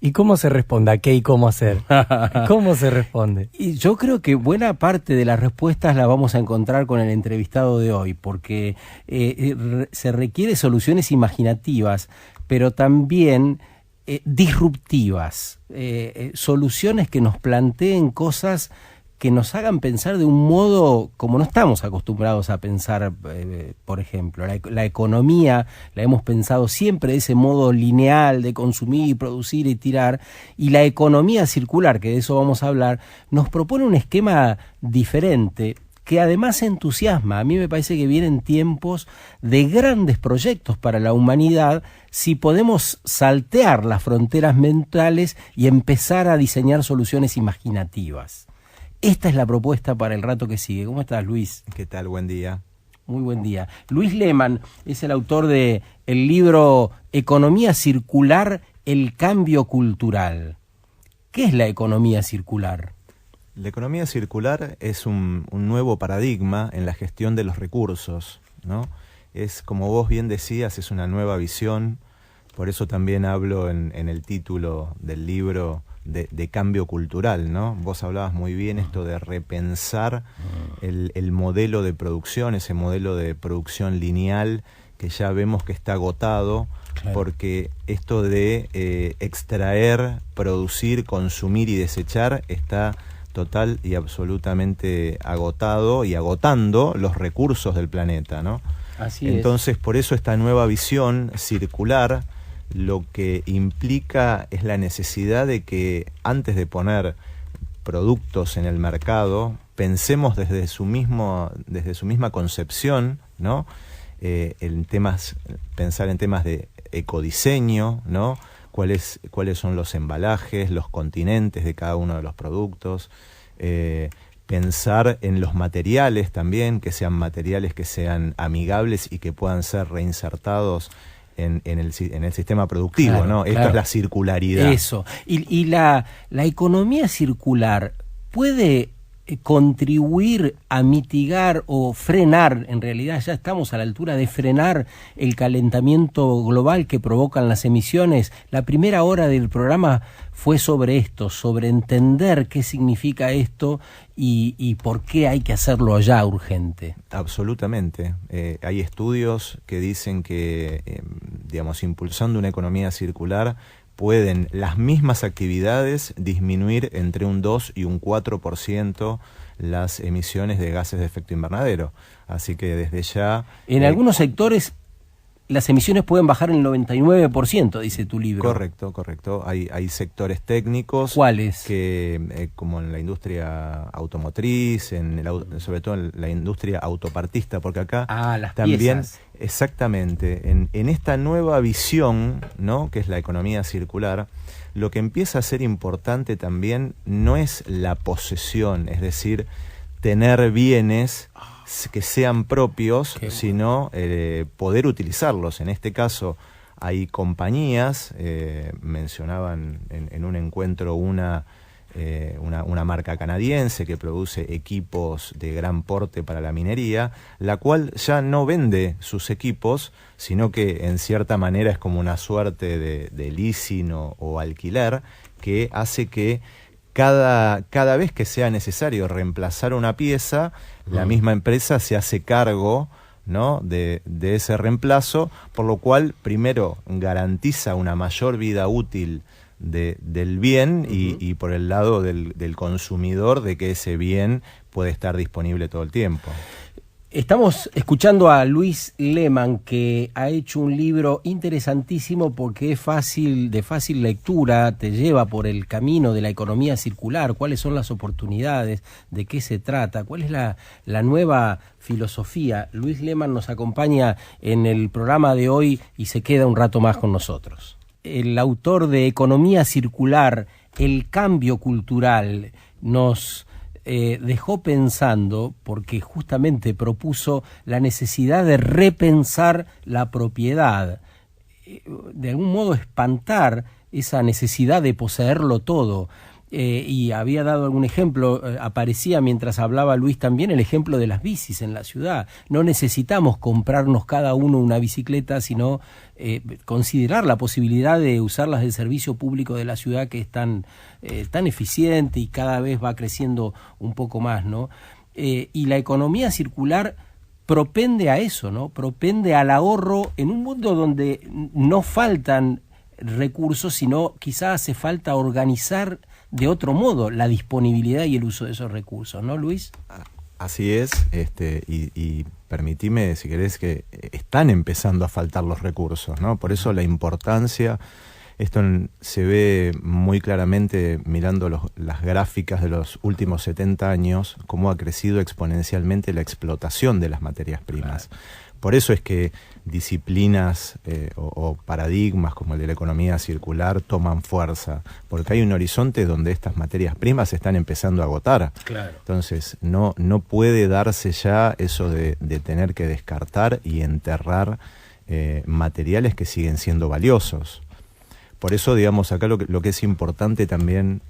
¿Y cómo se responde? ¿A qué y cómo hacer? ¿Cómo se responde? Y yo creo que buena parte de las respuestas las vamos a encontrar con el entrevistado de hoy, porque se requiere soluciones imaginativas, pero también disruptivas, soluciones que nos planteen cosas que nos hagan pensar de un modo como no estamos acostumbrados a pensar. Por ejemplo, la economía la hemos pensado siempre de ese modo lineal de consumir, producir y tirar, y la economía circular, que de eso vamos a hablar, nos propone un esquema diferente que además entusiasma. A mí me parece que vienen tiempos de grandes proyectos para la humanidad si podemos saltear las fronteras mentales y empezar a diseñar soluciones imaginativas. Esta es la propuesta para el rato que sigue. ¿Cómo estás, Luis? ¿Qué tal? Buen día. Muy buen día. Luis Lehmann es el autor de el libro Economía Circular, el cambio cultural. ¿Qué es la economía circular? La economía circular es un nuevo paradigma en la gestión de los recursos, ¿no? Es, como vos bien decías, es una nueva visión. Por eso también hablo en el título del libro de cambio cultural, ¿no? Vos hablabas muy bien esto de repensar el modelo de producción, ese modelo de producción lineal que ya vemos que está agotado, claro, porque esto de extraer, producir, consumir y desechar está total y absolutamente agotado y agotando los recursos del planeta, ¿no? Así es. Entonces, por eso esta nueva visión circular lo que implica es la necesidad de que antes de poner productos en el mercado, pensemos desde su misma concepción, ¿no? Pensar en temas de ecodiseño, ¿no? Cuáles son los embalajes, los continentes de cada uno de los productos, pensar en los materiales también, que sean materiales que sean amigables y que puedan ser reinsertados en el sistema productivo, claro, ¿no? Esto es la circularidad. Eso. Y la economía circular puede contribuir a mitigar o frenar, en realidad ya estamos a la altura de frenar el calentamiento global que provocan las emisiones. La primera hora del programa fue sobre esto, sobre entender qué significa esto y por qué hay que hacerlo ya urgente. Absolutamente. Hay estudios que dicen que, impulsando una economía circular, pueden las mismas actividades disminuir entre un 2 y un 4% las emisiones de gases de efecto invernadero. Así que desde ya... En algunos sectores las emisiones pueden bajar en el 99%, dice tu libro. Correcto. Hay sectores técnicos... ¿Cuáles? Que, como en la industria automotriz, sobre todo en la industria autopartista, porque acá las también... piezas. Exactamente. En esta nueva visión, ¿no?, que es la economía circular, lo que empieza a ser importante también no es la posesión, es decir, tener bienes que sean propios, sino poder utilizarlos. En este caso hay compañías, mencionaban en un encuentro una marca canadiense que produce equipos de gran porte para la minería, la cual ya no vende sus equipos, sino que en cierta manera es como una suerte de leasing o alquiler, que hace que cada vez que sea necesario reemplazar una pieza, la misma empresa se hace cargo, ¿no?, de ese reemplazo, por lo cual primero garantiza una mayor vida útil del bien y por el lado del consumidor, de que ese bien puede estar disponible todo el tiempo. Estamos escuchando a Luis Lehmann, que ha hecho un libro interesantísimo porque es de fácil lectura, te lleva por el camino de la economía circular, cuáles son las oportunidades, de qué se trata, cuál es la nueva filosofía. Luis Lehmann nos acompaña en el programa de hoy y se queda un rato más con nosotros. El autor de Economía Circular, el cambio cultural, nos dejó pensando, porque justamente propuso la necesidad de repensar la propiedad, de algún modo espantar esa necesidad de poseerlo todo. y había dado algún ejemplo, aparecía mientras hablaba Luis también el ejemplo de las bicis en la ciudad. No necesitamos comprarnos cada uno una bicicleta, sino considerar la posibilidad de usarlas del servicio público de la ciudad, que es tan eficiente y cada vez va creciendo un poco más, ¿no? Y la economía circular propende a eso, ¿no? Propende al ahorro en un mundo donde no faltan recursos, sino quizás hace falta organizar de otro modo la disponibilidad y el uso de esos recursos, ¿no, Luis? Así es, y permitime, si querés, que están empezando a faltar los recursos, ¿no? Por eso la importancia, esto se ve muy claramente mirando las gráficas de los últimos 70 años, cómo ha crecido exponencialmente la explotación de las materias primas. Claro. Por eso es que disciplinas o paradigmas como el de la economía circular toman fuerza, porque hay un horizonte donde estas materias primas se están empezando a agotar. Claro. Entonces no puede darse ya eso de tener que descartar y enterrar materiales que siguen siendo valiosos. Por eso, digamos, acá lo que es importante también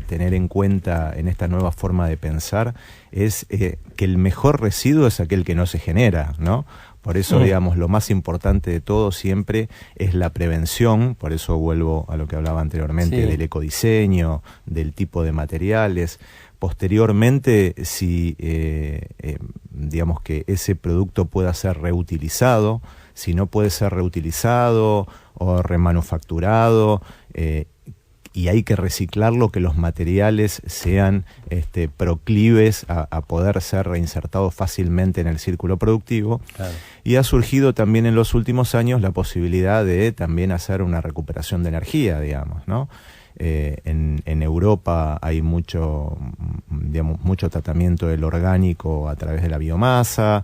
tener en cuenta en esta nueva forma de pensar es que el mejor residuo es aquel que no se genera, ¿no? Por eso, digamos, lo más importante de todo siempre es la prevención. Por eso vuelvo a lo que hablaba anteriormente, del ecodiseño, del tipo de materiales. Posteriormente, si digamos que ese producto pueda ser reutilizado, si no puede ser reutilizado o remanufacturado, y hay que reciclarlo, que los materiales sean proclives a poder ser reinsertados fácilmente en el círculo productivo. Claro. Y ha surgido también en los últimos años la posibilidad de también hacer una recuperación de energía, digamos, ¿no? En Europa hay mucho tratamiento del orgánico a través de la biomasa.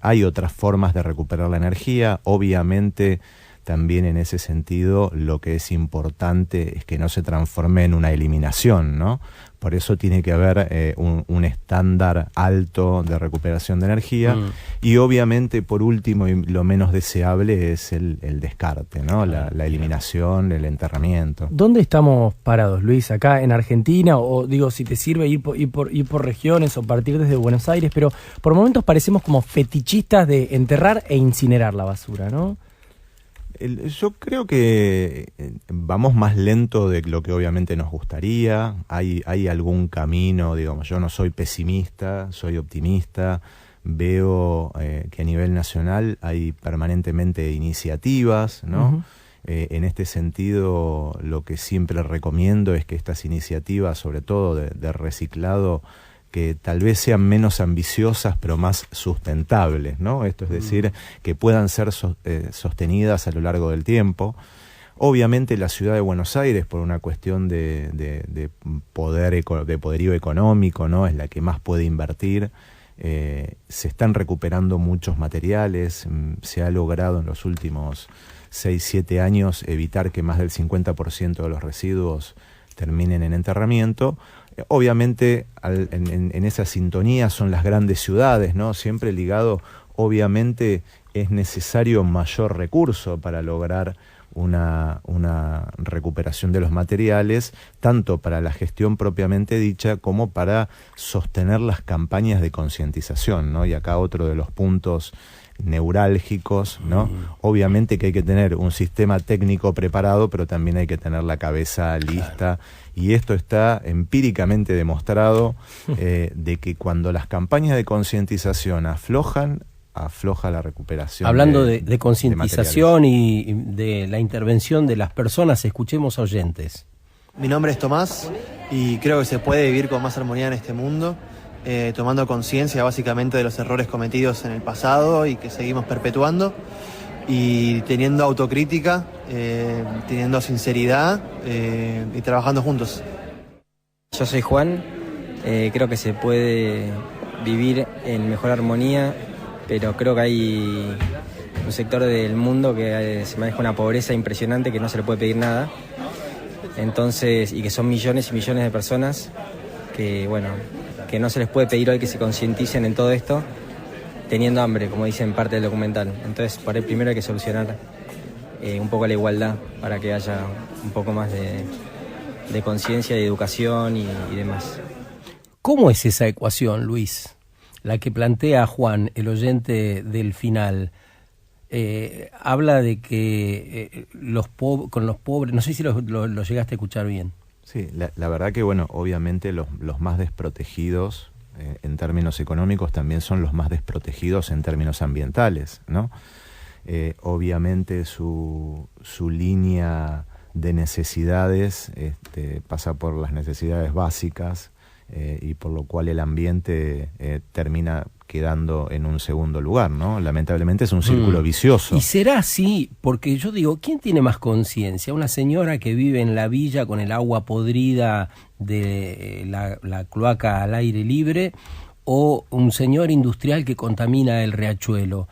Hay otras formas de recuperar la energía. Obviamente, también en ese sentido, lo que es importante es que no se transforme en una eliminación, ¿no? Por eso tiene que haber un estándar alto de recuperación de energía. Y obviamente, por último, y lo menos deseable, es el descarte, ¿no? La eliminación, el enterramiento. ¿Dónde estamos parados, Luis? ¿Acá en Argentina? O digo, si te sirve ir por regiones o partir desde Buenos Aires, pero por momentos parecemos como fetichistas de enterrar e incinerar la basura, ¿no? Yo creo que vamos más lento de lo que obviamente nos gustaría. Hay algún camino, digamos, yo no soy pesimista, soy optimista. Veo que a nivel nacional hay permanentemente iniciativas, ¿no? En este sentido, lo que siempre recomiendo es que estas iniciativas, sobre todo de reciclado, que tal vez sean menos ambiciosas pero más sustentables, ¿no? Esto es decir, que puedan ser sostenidas a lo largo del tiempo. Obviamente la ciudad de Buenos Aires, por una cuestión de poderío económico, ¿no? Es la que más puede invertir. Se están recuperando muchos materiales. Se ha logrado en los últimos 6-7 años evitar que más del 50% de los residuos terminen en enterramiento. Obviamente en esa sintonía son las grandes ciudades, ¿no? Siempre ligado, obviamente es necesario mayor recurso para lograr una recuperación de los materiales, tanto para la gestión propiamente dicha como para sostener las campañas de concientización, ¿no? Y acá otro de los puntos neurálgicos, ¿no? Obviamente que hay que tener un sistema técnico preparado, pero también hay que tener la cabeza lista. Claro. Y esto está empíricamente demostrado, de que cuando las campañas de concientización afloja la recuperación. Hablando de concientización y de la intervención de las personas, escuchemos a oyentes. Mi nombre es Tomás y creo que se puede vivir con más armonía en este mundo, tomando conciencia básicamente de los errores cometidos en el pasado y que seguimos perpetuando, y teniendo autocrítica, teniendo sinceridad y trabajando juntos. Yo soy Juan, creo que se puede vivir en mejor armonía, pero creo que hay un sector del mundo que se maneja una pobreza impresionante, que no se le puede pedir nada. Entonces, y que son millones y millones de personas que, bueno, que no se les puede pedir hoy que se concienticen en todo esto, teniendo hambre, como dice en parte del documental. Entonces, por ahí primero hay que solucionar un poco la igualdad para que haya un poco más de conciencia, de educación y demás. ¿Cómo es esa ecuación, Luis? La que plantea Juan, el oyente del final. Habla de que con los pobres, no sé si lo llegaste a escuchar bien. Sí, la verdad que, bueno, obviamente los más desprotegidos en términos económicos también son los más desprotegidos en términos ambientales, ¿no? Obviamente su línea de necesidades pasa por las necesidades básicas, y por lo cual el ambiente termina quedando en un segundo lugar, ¿no? Lamentablemente es un círculo vicioso. Y será así, porque yo digo, ¿quién tiene más conciencia? ¿Una señora que vive en la villa con el agua podrida de la cloaca al aire libre, o un señor industrial que contamina el riachuelo?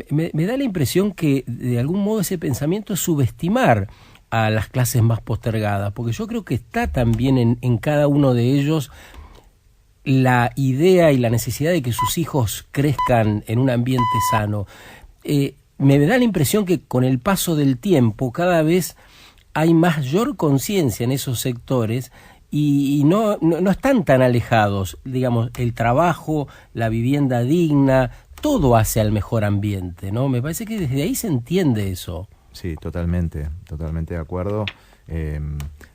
Me da la impresión que de algún modo ese pensamiento es subestimar a las clases más postergadas, porque yo creo que está también en cada uno de ellos la idea y la necesidad de que sus hijos crezcan en un ambiente sano. Me da la impresión que con el paso del tiempo cada vez hay mayor conciencia en esos sectores y no están tan alejados. Digamos, el trabajo, la vivienda digna, todo hace al mejor ambiente, ¿no? Me parece que desde ahí se entiende eso. Sí, totalmente de acuerdo.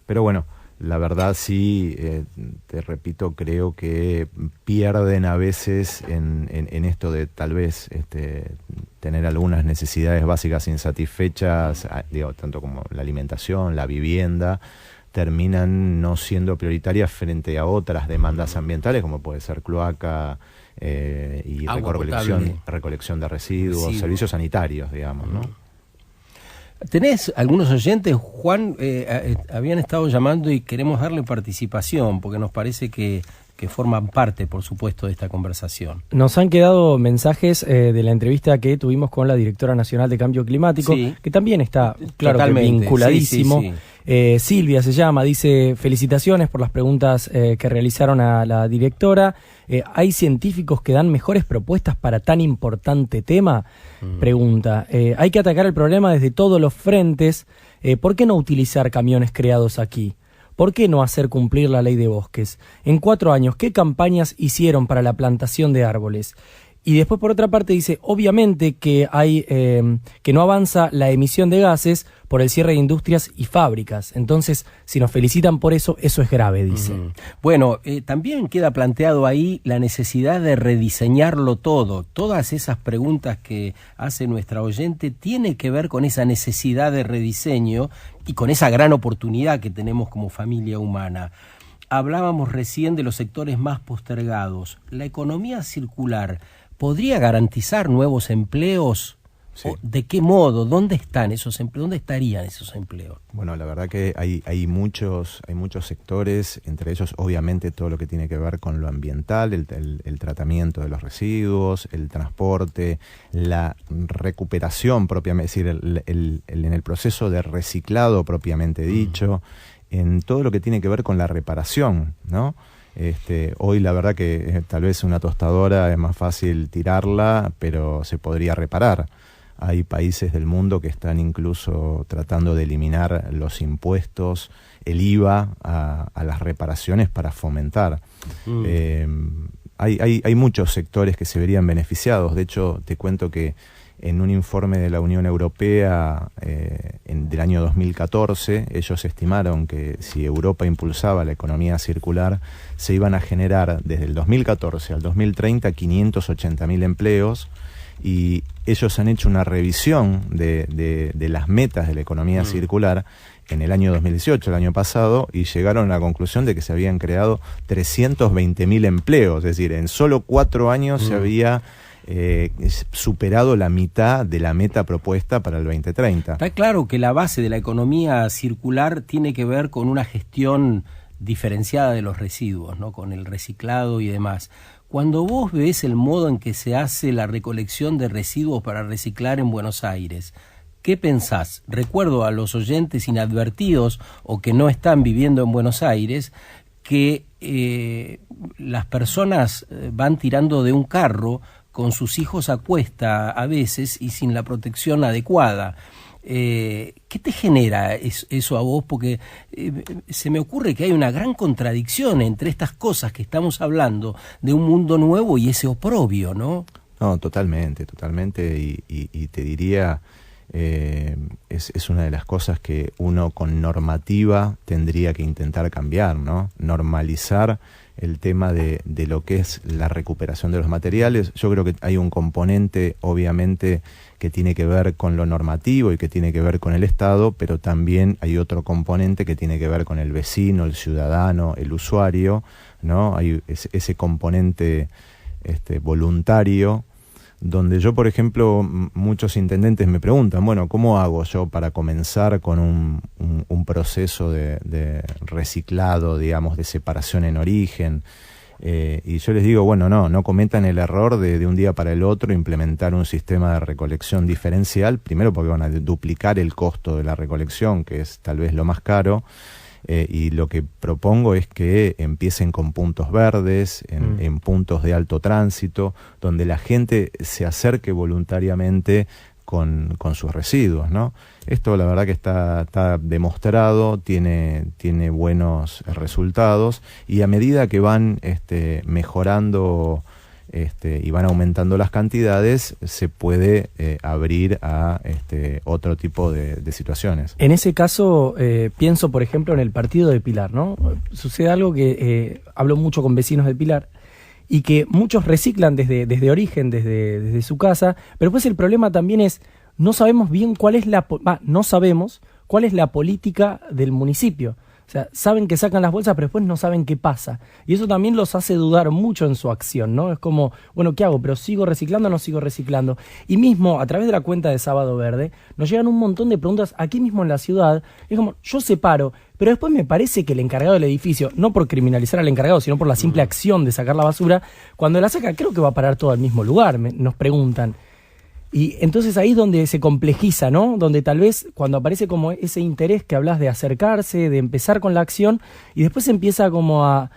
Pero bueno, la verdad sí, te repito, creo que pierden a veces en esto de tal vez tener algunas necesidades básicas insatisfechas, digo, tanto como la alimentación, la vivienda, terminan no siendo prioritarias frente a otras demandas ambientales, como puede ser cloaca y recolección de residuos, servicios sanitarios, digamos, ¿no? ¿Tenés algunos oyentes, Juan? Habían estado llamando y queremos darle participación, porque nos parece que forman parte, por supuesto, de esta conversación. Nos han quedado mensajes de la entrevista que tuvimos con la directora nacional de Cambio Climático, sí, que también está, claro, que vinculadísimo. Sí, sí, sí. Silvia se llama, dice: felicitaciones por las preguntas que realizaron a la directora. ¿Hay científicos que dan mejores propuestas para tan importante tema? Pregunta. Hay que atacar el problema desde todos los frentes. ¿Por qué no utilizar camiones creados aquí? ¿Por qué no hacer cumplir la ley de bosques? En 4 años, ¿qué campañas hicieron para la plantación de árboles? Y después, por otra parte, dice, obviamente que hay que no avanza la emisión de gases por el cierre de industrias y fábricas. Entonces, si nos felicitan por eso, eso es grave, dice. Bueno, también queda planteado ahí la necesidad de rediseñarlo todo. Todas esas preguntas que hace nuestra oyente tienen que ver con esa necesidad de rediseño y con esa gran oportunidad que tenemos como familia humana. Hablábamos recién de los sectores más postergados. La economía circular ¿podría garantizar nuevos empleos? Sí. ¿De qué modo? ¿Dónde están esos empleos? ¿Dónde estarían esos empleos? Bueno, la verdad que hay muchos sectores, entre ellos obviamente todo lo que tiene que ver con lo ambiental, el tratamiento de los residuos, el transporte, la recuperación propiamente, es decir, en el proceso de reciclado propiamente dicho, en todo lo que tiene que ver con la reparación, ¿no? Hoy la verdad que tal vez una tostadora es más fácil tirarla, pero se podría reparar. Hay países del mundo que están incluso tratando de eliminar los impuestos, el IVA a las reparaciones para fomentar. Hay muchos sectores que se verían beneficiados. De hecho, te cuento que en un informe de la Unión Europea del año 2014, ellos estimaron que si Europa impulsaba la economía circular, se iban a generar desde el 2014 al 2030 580.000 empleos, y ellos han hecho una revisión de las metas de la economía circular en el año 2018, el año pasado, y llegaron a la conclusión de que se habían creado 320.000 empleos, es decir, en solo 4 años se había superado la mitad de la meta propuesta para el 2030. Está claro que la base de la economía circular tiene que ver con una gestión diferenciada de los residuos, ¿no? Con el reciclado y demás. Cuando vos ves el modo en que se hace la recolección de residuos para reciclar en Buenos Aires, ¿qué pensás? Recuerdo a los oyentes inadvertidos o que no están viviendo en Buenos Aires que las personas van tirando de un carro con sus hijos a cuesta a veces y sin la protección adecuada. ¿Qué te genera eso a vos? Porque se me ocurre que hay una gran contradicción entre estas cosas que estamos hablando de un mundo nuevo y ese oprobio, ¿no? No, totalmente, y te diría, es una de las cosas que uno con normativa tendría que intentar cambiar, ¿no? Normalizar el tema de lo que es la recuperación de los materiales. Yo creo que hay un componente, obviamente, que tiene que ver con lo normativo y que tiene que ver con el Estado, pero también hay otro componente que tiene que ver con el vecino, el ciudadano, el usuario, ¿no? Hay ese componente voluntario, donde yo, por ejemplo, muchos intendentes me preguntan, bueno, ¿cómo hago yo para comenzar con un proceso de reciclado, digamos, de separación en origen? Y yo les digo, bueno, no cometan el error de un día para el otro implementar un sistema de recolección diferencial, primero porque van a duplicar el costo de la recolección, que es tal vez lo más caro. Y lo que propongo es que empiecen con puntos verdes, en puntos de alto tránsito, donde la gente se acerque voluntariamente con sus residuos, ¿no? Esto la verdad que está demostrado, tiene buenos resultados, y a medida que van mejorando y van aumentando las cantidades, se puede abrir a otro tipo de situaciones. En ese caso, pienso, por ejemplo, en el partido de Pilar, ¿no? Sucede algo que hablo mucho con vecinos de Pilar, y que muchos reciclan desde origen, desde su casa, pero después el problema también es, no sabemos bien cuál es la política del municipio. O sea, saben que sacan las bolsas, pero después no saben qué pasa. Y eso también los hace dudar mucho en su acción, ¿no? Es como, bueno, ¿qué hago? ¿Pero sigo reciclando o no sigo reciclando? Y mismo, a través de la cuenta de Sábado Verde, nos llegan un montón de preguntas aquí mismo en la ciudad. Es como, yo separo, pero después me parece que el encargado del edificio, no por criminalizar al encargado, sino por la simple acción de sacar la basura, cuando la saca, creo que va a parar todo al mismo lugar, nos preguntan. Y entonces ahí es donde se complejiza, ¿no? Donde tal vez cuando aparece como ese interés que hablas de acercarse, de empezar con la acción, y después se empieza como a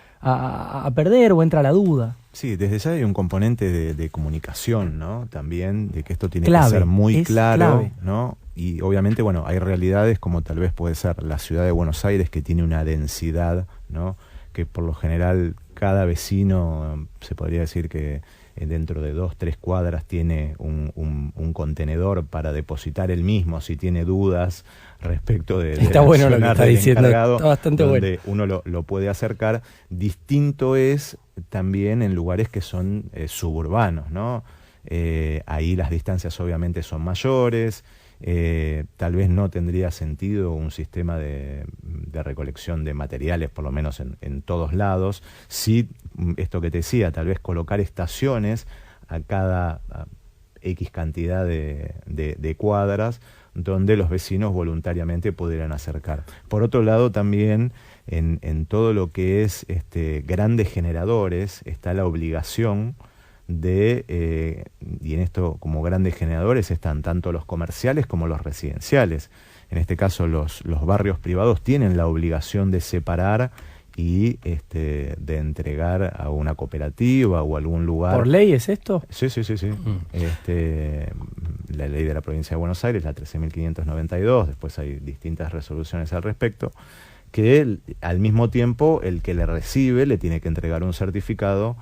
perder o entra la duda. Sí, desde ya hay un componente de comunicación, ¿no? También, de que esto tiene Clave, que ser muy claro, clave, ¿no? Y obviamente, bueno, hay realidades como tal vez puede ser la ciudad de Buenos Aires, que tiene una densidad, ¿no? Que por lo general cada vecino, se podría decir que dentro de 2-3 cuadras tiene un contenedor para depositar él mismo si tiene dudas respecto de está bueno lo que está diciendo, encargado, está bastante donde bueno. uno lo puede acercar. Distinto es también en lugares que son suburbanos, ¿no? Ahí las distancias obviamente son mayores. Tal vez no tendría sentido un sistema de recolección de materiales, por lo menos en todos lados. Sí, esto que te decía, tal vez colocar estaciones a cada X cantidad de cuadras, donde los vecinos voluntariamente pudieran acercar. Por otro lado, también en todo lo que es grandes generadores está la obligación y en esto como grandes generadores están tanto los comerciales como los residenciales. En este caso los barrios privados tienen la obligación de separar y de entregar a una cooperativa o algún lugar. ¿Por ley es esto? Sí. La ley de la provincia de Buenos Aires, la 13.592, después hay distintas resoluciones al respecto, que al mismo tiempo el que le recibe le tiene que entregar un certificado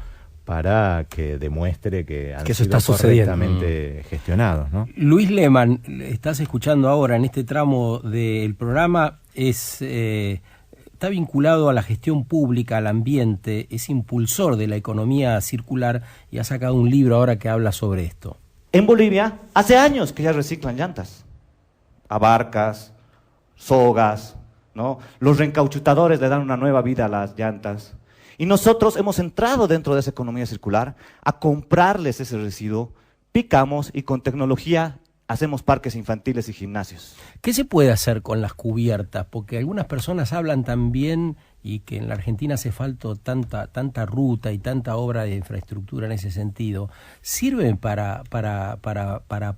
para que demuestre que han sido correctamente gestionados, ¿no? Luis Lehmann, estás escuchando ahora en este tramo del programa, está vinculado a la gestión pública, al ambiente, es impulsor de la economía circular y ha sacado un libro ahora que habla sobre esto. En Bolivia, hace años que ya reciclan llantas, abarcas, sogas, ¿no? Los reencauchutadores le dan una nueva vida a las llantas. Y nosotros hemos entrado dentro de esa economía circular a comprarles ese residuo, picamos y con tecnología hacemos parques infantiles y gimnasios. ¿Qué se puede hacer con las cubiertas? Porque algunas personas hablan también, y que en la Argentina hace falta tanta ruta y tanta obra de infraestructura en ese sentido, ¿sirven para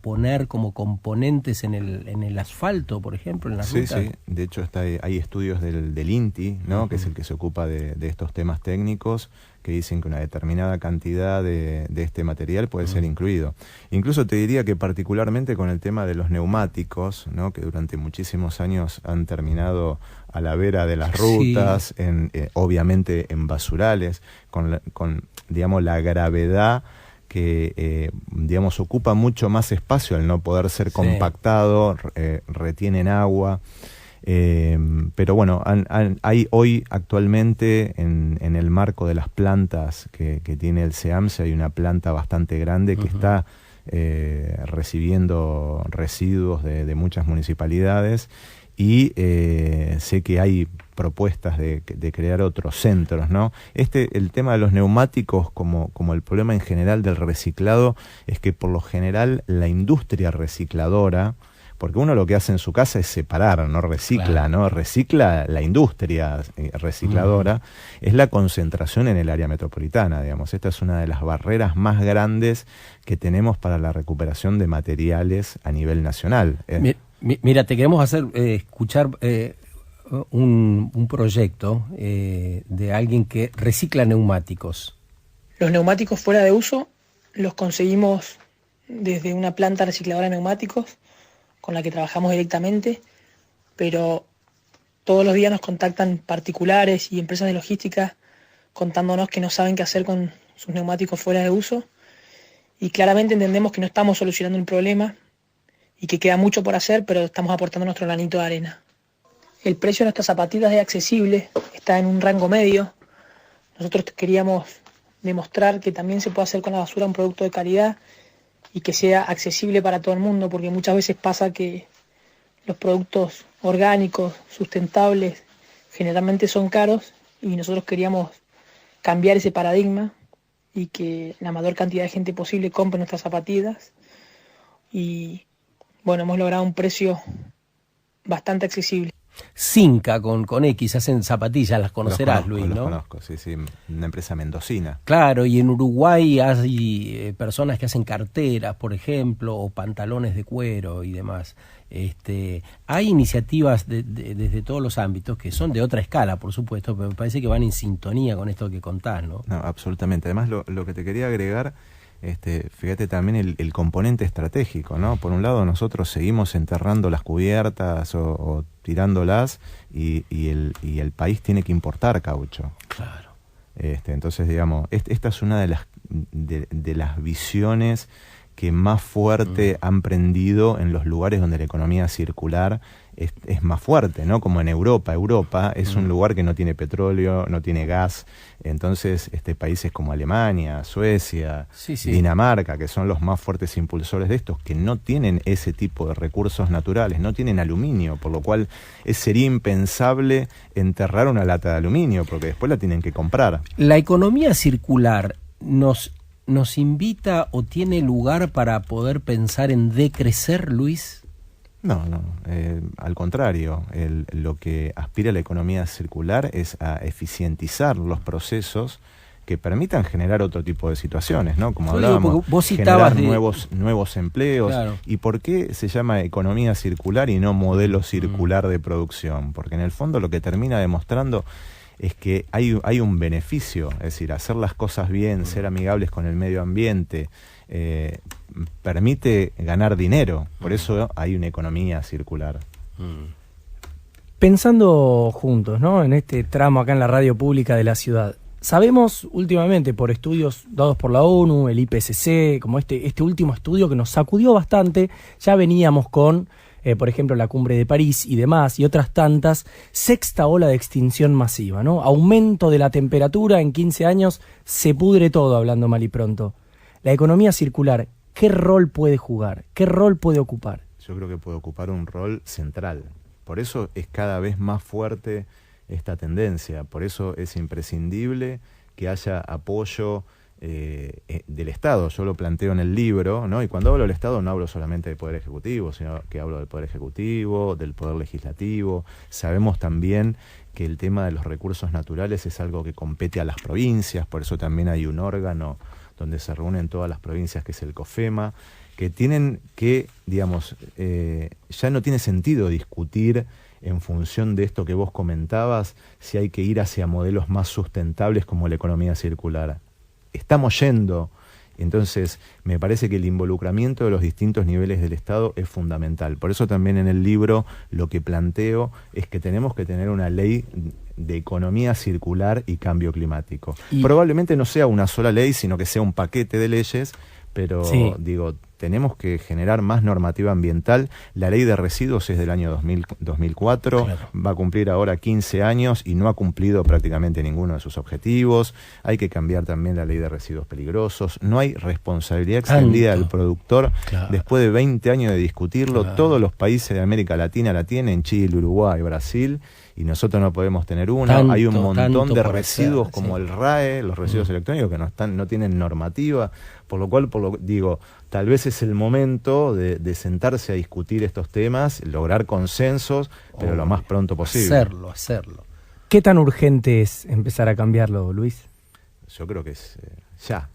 poner como componentes en el asfalto, por ejemplo, en las rutas? Sí, de hecho hay estudios del INTI, ¿no? Que es el que se ocupa de estos temas técnicos, que dicen que una determinada cantidad de este material puede ser incluido. Incluso te diría que particularmente con el tema de los neumáticos, ¿no? Que durante muchísimos años han terminado a la vera de las rutas, obviamente en basurales, con digamos, la gravedad que digamos, ocupa mucho más espacio al no poder ser compactado, retienen agua. Pero bueno, hay hoy actualmente en el marco de las plantas que tiene el SEAMSE, hay una planta bastante grande que está recibiendo residuos de muchas municipalidades, y sé que hay propuestas de crear otros centros, ¿no? El tema de los neumáticos, como el problema en general del reciclado, es que por lo general la industria recicladora, porque uno lo que hace en su casa es separar, no recicla, claro, ¿no? Recicla la industria recicladora, es la concentración en el área metropolitana, digamos. Esta es una de las barreras más grandes que tenemos para la recuperación de materiales a nivel nacional. Mira, te queremos escuchar un proyecto de alguien que recicla neumáticos. Los neumáticos fuera de uso los conseguimos desde una planta recicladora de neumáticos con la que trabajamos directamente, pero todos los días nos contactan particulares y empresas de logística contándonos que no saben qué hacer con sus neumáticos fuera de uso, y claramente entendemos que no estamos solucionando el problema y que queda mucho por hacer, pero estamos aportando nuestro granito de arena. El precio de nuestras zapatillas es accesible, está en un rango medio. Nosotros queríamos demostrar que también se puede hacer con la basura un producto de calidad y que sea accesible para todo el mundo, porque muchas veces pasa que los productos orgánicos, sustentables, generalmente son caros, y nosotros queríamos cambiar ese paradigma y que la mayor cantidad de gente posible compre nuestras zapatillas. Y bueno, hemos logrado un precio bastante accesible. Cinca con X hacen zapatillas, las conocerás, Luis, ¿no? Los conozco, sí, una empresa mendocina. Claro, y en Uruguay hay personas que hacen carteras, por ejemplo, o pantalones de cuero y demás. Hay iniciativas desde todos los ámbitos que son de otra escala, por supuesto, pero me parece que van en sintonía con esto que contás, ¿no? No, absolutamente. Además, lo que te quería agregar, fíjate también el componente estratégico, ¿no? Por un lado, nosotros seguimos enterrando las cubiertas o tirándolas, y el país tiene que importar caucho. Claro. Entonces, digamos, esta es una de las visiones que más fuerte han prendido en los lugares donde la economía circular es más fuerte, ¿no? Como en Europa. Europa es un lugar que no tiene petróleo, no tiene gas. Entonces, países como Alemania, Suecia, Dinamarca, que son los más fuertes impulsores de estos, que no tienen ese tipo de recursos naturales, no tienen aluminio, por lo cual sería impensable enterrar una lata de aluminio, porque después la tienen que comprar. La economía circular nos invita o tiene lugar para poder pensar en decrecer, Luis. No, al contrario, lo que aspira la economía circular es a eficientizar los procesos que permitan generar otro tipo de situaciones, ¿no? Como hablábamos, vos citabas generar nuevos empleos. Claro. ¿Y por qué se llama economía circular y no modelo circular de producción? Porque en el fondo lo que termina demostrando es que hay un beneficio, es decir, hacer las cosas bien, ser amigables con el medio ambiente, permite ganar dinero. Por eso hay una economía circular. Pensando juntos, ¿no?, en este tramo acá en la radio pública de la ciudad, sabemos últimamente por estudios dados por la ONU, el IPCC, como este último estudio que nos sacudió bastante, ya veníamos con por ejemplo, la Cumbre de París y demás, y otras tantas, sexta ola de extinción masiva, ¿no? Aumento de la temperatura en 15 años, se pudre todo, hablando mal y pronto. La economía circular, ¿qué rol puede jugar? ¿Qué rol puede ocupar? Yo creo que puede ocupar un rol central. Por eso es cada vez más fuerte esta tendencia. Por eso es imprescindible que haya apoyo del Estado. Yo lo planteo en el libro, ¿no? Y cuando hablo del Estado no hablo solamente del Poder Ejecutivo, sino que hablo del Poder Ejecutivo, del Poder Legislativo. Sabemos también que el tema de los recursos naturales es algo que compete a las provincias, por eso también hay un órgano donde se reúnen todas las provincias, que es el COFEMA, que tienen que, digamos, ya no tiene sentido discutir en función de esto que vos comentabas, si hay que ir hacia modelos más sustentables como la economía circular. Estamos yendo, entonces me parece que el involucramiento de los distintos niveles del Estado es fundamental. Por eso también en el libro lo que planteo es que tenemos que tener una ley de economía circular y cambio climático. Probablemente no sea una sola ley, sino que sea un paquete de leyes, pero digo, tenemos que generar más normativa ambiental. La ley de residuos es del año 2004, claro. Va a cumplir ahora 15 años y no ha cumplido prácticamente ninguno de sus objetivos. Hay que cambiar también la ley de residuos peligrosos. No hay responsabilidad extendida del productor. Claro. Después de 20 años de discutirlo, claro. Todos los países de América Latina la tienen, Chile, Uruguay, Brasil, y nosotros no podemos tener una. Hay un montón de residuos como el RAE, los residuos electrónicos, que no tienen normativa, por lo cual digo, tal vez es el momento de sentarse a discutir estos temas, lograr consensos, pero lo más pronto posible. Hacerlo. ¿Qué tan urgente es empezar a cambiarlo, Luis? Yo creo que es ya.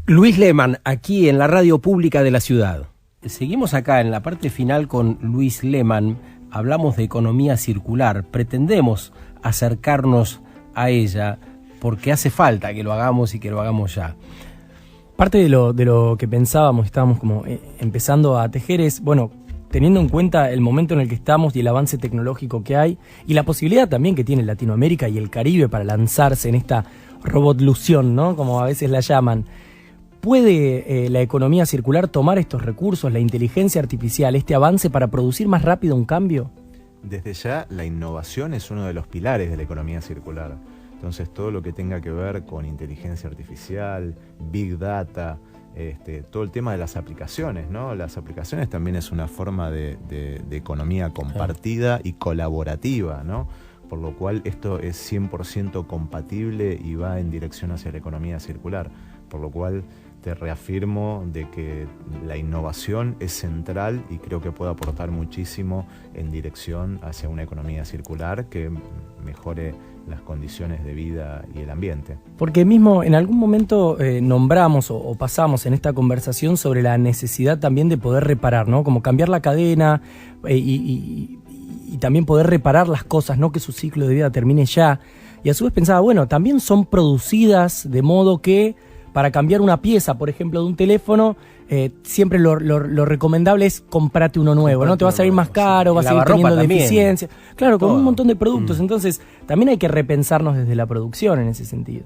Luis Lehmann, aquí en la radio pública de la ciudad. Seguimos acá en la parte final con Luis Lehmann. Hablamos de economía circular, pretendemos acercarnos a ella porque hace falta que lo hagamos y que lo hagamos ya. Parte de lo que pensábamos, estábamos como empezando a tejer es, bueno, teniendo en cuenta el momento en el que estamos y el avance tecnológico que hay y la posibilidad también que tiene Latinoamérica y el Caribe para lanzarse en esta robotlución, ¿no? Como a veces la llaman. ¿Puede la economía circular tomar estos recursos, la inteligencia artificial, este avance para producir más rápido un cambio? Desde ya la innovación es uno de los pilares de la economía circular. Entonces todo lo que tenga que ver con inteligencia artificial, big data, todo el tema de las aplicaciones, ¿no? Las aplicaciones también es una forma de economía compartida y colaborativa, ¿no? Por lo cual esto es 100% compatible y va en dirección hacia la economía circular. Por lo cual te reafirmo de que la innovación es central y creo que puede aportar muchísimo en dirección hacia una economía circular que mejore las condiciones de vida y el ambiente. Porque mismo en algún momento nombramos o pasamos en esta conversación sobre la necesidad también de poder reparar, ¿no? Como cambiar la cadena y también poder reparar las cosas, no que su ciclo de vida termine ya. Y a su vez pensaba, bueno, también son producidas de modo que para cambiar una pieza, por ejemplo, de un teléfono, siempre lo recomendable es comprarte uno nuevo, ¿no? Te va a salir más caro, vas a seguir teniendo deficiencia. Claro, con un montón de productos. Entonces, también hay que repensarnos desde la producción en ese sentido.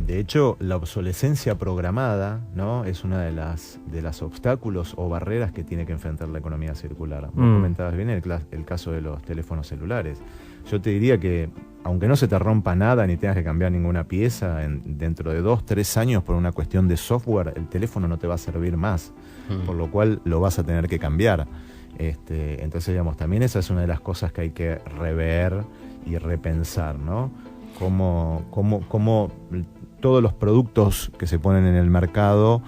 De hecho, la obsolescencia programada, ¿no? Es una de las obstáculos o barreras que tiene que enfrentar la economía circular. Vos comentabas bien el caso de los teléfonos celulares. Yo te diría que, aunque no se te rompa nada ni tengas que cambiar ninguna pieza, dentro de 2-3 años por una cuestión de software, el teléfono no te va a servir más, por lo cual lo vas a tener que cambiar. Entonces, digamos, también esa es una de las cosas que hay que rever y repensar, ¿no? Cómo todos los productos que se ponen en el mercado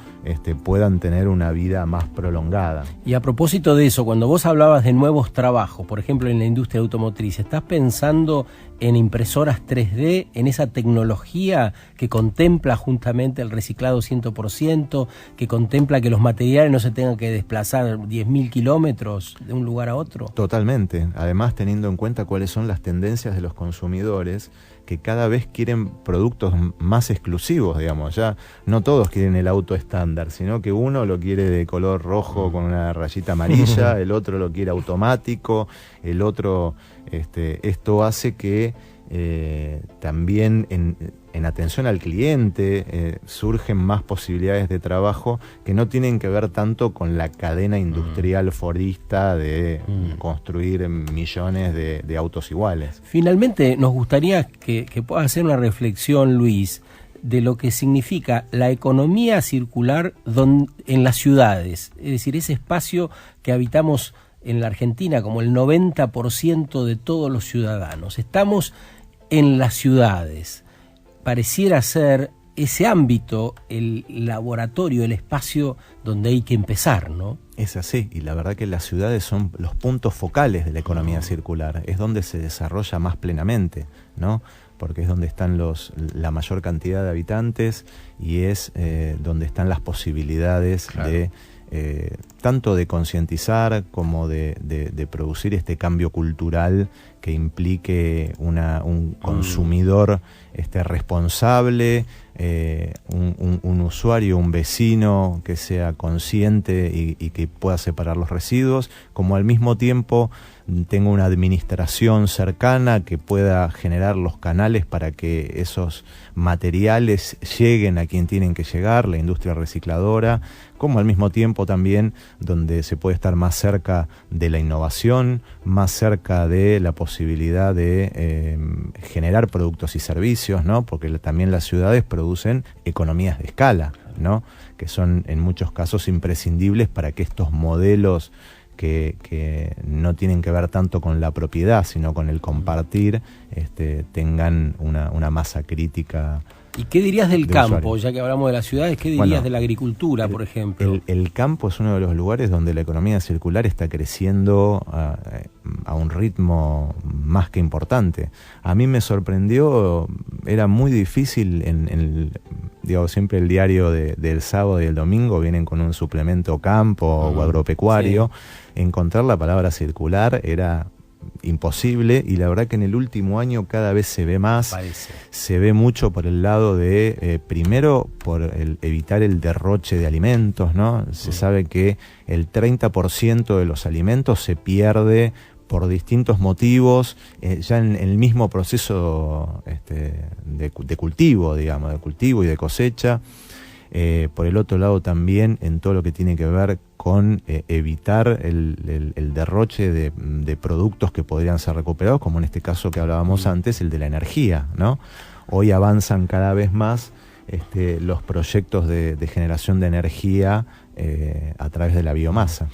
puedan tener una vida más prolongada. Y a propósito de eso, cuando vos hablabas de nuevos trabajos, por ejemplo en la industria automotriz, ¿estás pensando en impresoras 3D, en esa tecnología que contempla justamente el reciclado 100%, que contempla que los materiales no se tengan que desplazar 10.000 kilómetros de un lugar a otro? Totalmente. Además, teniendo en cuenta cuáles son las tendencias de los consumidores, que cada vez quieren productos más exclusivos, digamos. Ya no todos quieren el auto estándar, sino que uno lo quiere de color rojo con una rayita amarilla, el otro lo quiere automático, el otro... esto hace que también en atención al cliente surgen más posibilidades de trabajo que no tienen que ver tanto con la cadena industrial fordista de construir millones de autos iguales. Finalmente, nos gustaría que puedas hacer una reflexión, Luis, de lo que significa la economía circular en las ciudades, es decir, ese espacio que habitamos en la Argentina como el 90% de todos los ciudadanos. Estamos en las ciudades. Pareciera ser ese ámbito, el laboratorio, el espacio donde hay que empezar, ¿no? Es así, y la verdad que las ciudades son los puntos focales de la economía circular, es donde se desarrolla más plenamente, ¿no? Porque es donde están la mayor cantidad de habitantes y es donde están las posibilidades de tanto de concientizar como de producir este cambio cultural que implique un consumidor responsable, un usuario, un vecino que sea consciente y que pueda separar los residuos, como al mismo tiempo tenga una administración cercana que pueda generar los canales para que esos materiales lleguen a quien tienen que llegar, la industria recicladora, como al mismo tiempo también donde se puede estar más cerca de la innovación, más cerca de la posibilidad de generar productos y servicios, ¿no? Porque también las ciudades producen economías de escala, ¿no? Que son en muchos casos imprescindibles para que estos modelos que no tienen que ver tanto con la propiedad, sino con el compartir, tengan una masa crítica. ¿Y qué dirías del campo? Usuarios. Ya que hablamos de las ciudades, ¿qué dirías de la agricultura, por ejemplo? El campo es uno de los lugares donde la economía circular está creciendo a un ritmo más que importante. A mí me sorprendió, era muy difícil siempre el diario del sábado y el domingo vienen con un suplemento campo o agropecuario. Sí. Encontrar la palabra circular era imposible, y la verdad que en el último año cada vez se ve más. Parece. Se ve mucho por el lado de, primero, por evitar el derroche de alimentos, ¿no? Se sabe que el 30% de los alimentos se pierde por distintos motivos, ya en el mismo proceso de cultivo, digamos, de cultivo y de cosecha. Por el otro lado también en todo lo que tiene que ver con evitar el derroche de productos que podrían ser recuperados, como en este caso que hablábamos antes, el de la energía, ¿no? Hoy avanzan cada vez más los proyectos de generación de energía a través de la biomasa.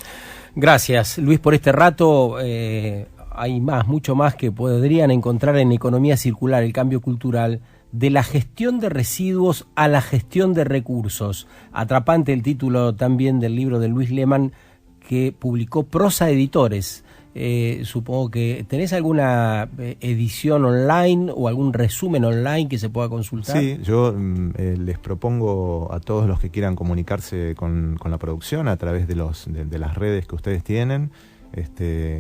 Gracias, Luis, por este rato. Hay mucho más que podrían encontrar en Economía Circular, el cambio cultural, de la gestión de residuos a la gestión de recursos. Atrapante el título también del libro de Luis Lehmann, que publicó Prosa Editores. Supongo que tenés alguna edición online o algún resumen online que se pueda consultar. Sí, yo les propongo a todos los que quieran comunicarse con la producción a través de las redes que ustedes tienen,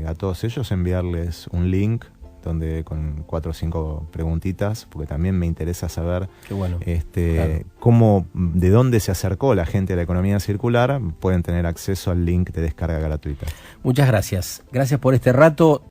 a todos ellos enviarles un link donde con 4 o 5 preguntitas, porque también me interesa saber claro, de dónde se acercó la gente a la economía circular. Pueden tener acceso al link de descarga gratuita. Muchas gracias. Gracias por este rato.